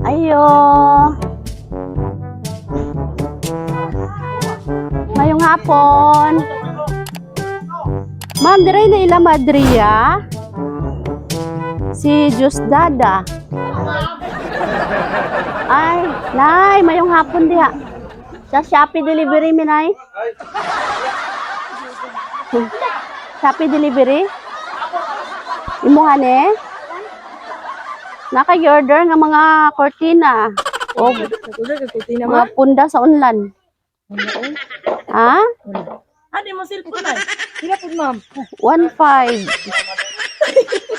Ayo. Ngayong hapon. Ma'am, dire na ila Madria. Si Jusdada. Ay, nay, mayong hapon diha. Sa Shopee delivery mi nay. Shopee delivery. Imuhan eh. Naka-order nga mga cortina. O mga punda sa unlan. Ha? Ano mo cellphone na? Sila po, ma'am. 1.5.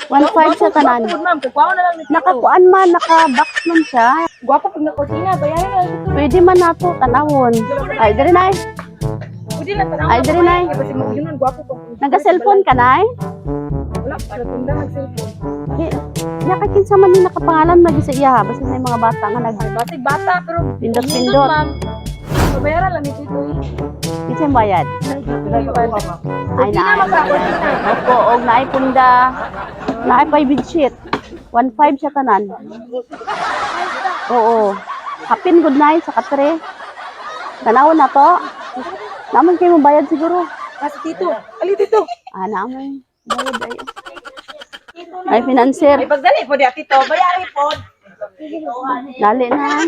1.5 sa tanan. Ma'am, kukuha na lang nito. Nakakuan man, naka-box man siya. Guwapo pag nakortina, bayaran na ito. Pwede man nato tanawon. Ay, diri nay. Pwede na tanong. Ay, diri nay. Kasi mo yun, guwapo pa. Naga-cellphone ka nay? Wala, para tunda nag-cellphone. Nakakinsa man ni nakapangalan lagi sa iya. Basta may mga bata nga nag Basig bata, pero pindot-pindot. ma'am. Bayaran lang nito ito eh. Kinsa bayad? Ay Hindi na na. magkakortina. Opo, og naay punda. Naay pa bedsheet. 1.5 siya tanan. Oo. Hapin good night sa katre. Tanawon na to. Naman kayo mo bayad siguro. Kasi tito, ali tito. Ah, naman. Bayad ay. Ay, financier. Ay, pagdali po di tito, bayari po. Dali na.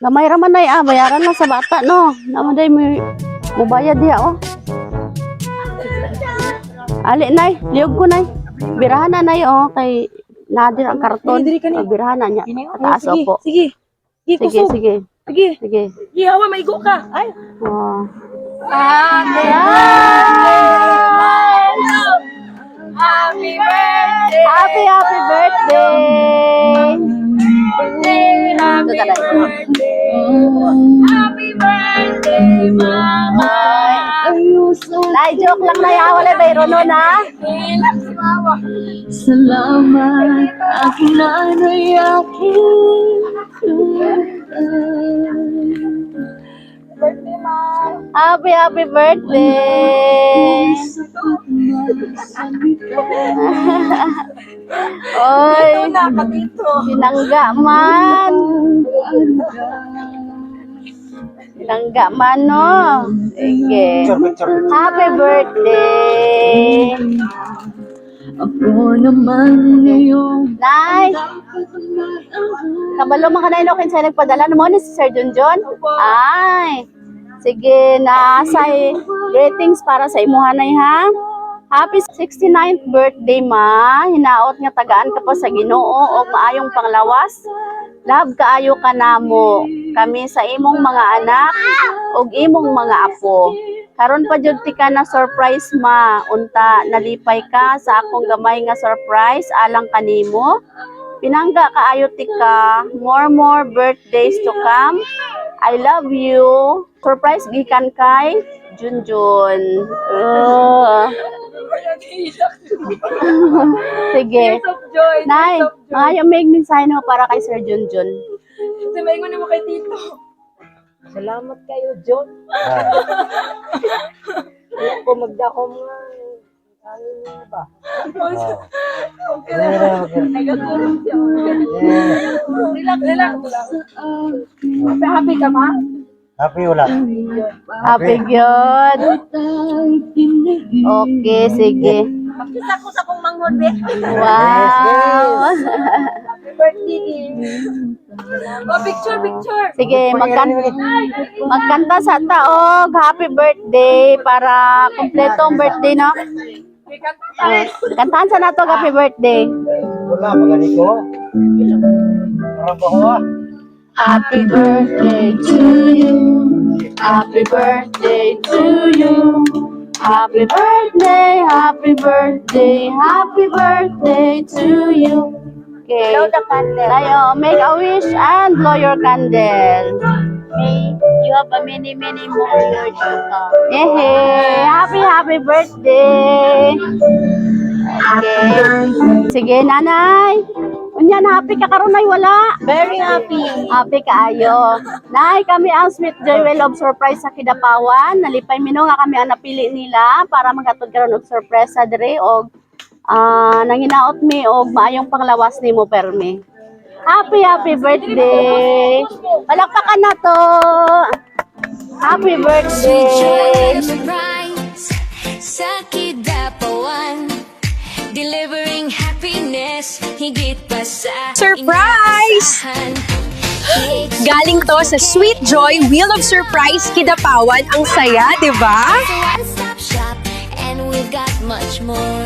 Gamay raman na bayaran lang sa bata, no? Naman day mo bayad diha, oh. Ali, nay. Liog ko, nay. Birahan na, nay, oh. Kay nadir ang karton. Diri, diri, kani. Birahan na niya. Taas, Sige, opo. sige. Sige, Sige, kusog. sige. Sige. Sige. Sige, hawa, maigo ka. Ay. Oh. Happy Happy birthday! Happy, happy birthday! Happy birthday! Happy birthday, Mama! Nay, joke lang na yaw. Wala bayro no na. Ilang si Mama. Salamat aking nanay aking Birthday, Mom! Happy, happy birthday! Oy, Ito na, katito. sinangga man. Sinangga man, no? Sige. Happy birthday! Ako naman ngayon Nay, kabalo man ka na ino kinsa nagpadala mo ni si Sir Junjun? Ay, sige na say greetings para sa imuhanay ha. Happy 69th birthday ma. Hinaot nga tagaan ka pa sa Ginoo og maayong panglawas. Love kaayo ka namo. Kami sa imong mga anak og imong mga apo. Karon pa jud ti ka na surprise ma. Unta nalipay ka sa akong gamay nga surprise alang kanimo. Pinangga kaayo ti ka. More birthdays to come. I love you. Surprise gikan kay Junjun. Sige. Tears of joy. Nay, maayo may mensahe mo para kay Sir Junjun. Kasi maingon mo kay Tito. Salamat kayo, John. Wala ko magdakom nga. Ano niyo ba? Okay lang. Nagagulong siya. Relax. Happy ka ba? Happy wala. Happy good. Okay, sige. Makita ko sa kong manghod, be. Wow. Happy birthday. Oh, picture. Sige, magkanta sa taog. Happy birthday para kumpletong birthday, no? Kantahan sa nato happy birthday. Wala, magaling ko. Parang ba ko Happy birthday to you. Happy birthday to you. Happy birthday, happy birthday, happy birthday to you. Okay. Blow the candle. Tayo, make a wish and blow your candle. May you have a many more years to come. Yehey! Happy birthday! Okay. Sige, nanay. Unyan, happy ka karon ay wala. Very happy. Happy kaayo. Nay, kami ang Sweet Joywell of Surprise sa Kidapawan. Nalipay mino nga kami ang napili nila para maghatod karon og surprise sa dire og nanginaot mi og maayong panglawas nimo permi. Happy birthday. Palakpakan na to. Happy birthday. Surprise sa Kidapawan, delivering happiness higit pa sa Surprise! inaasahan. Galing to sa Sweet Joy Wheel of Surprise Kidapawan. Ang saya, di ba? So one-stop shop and we've got much more.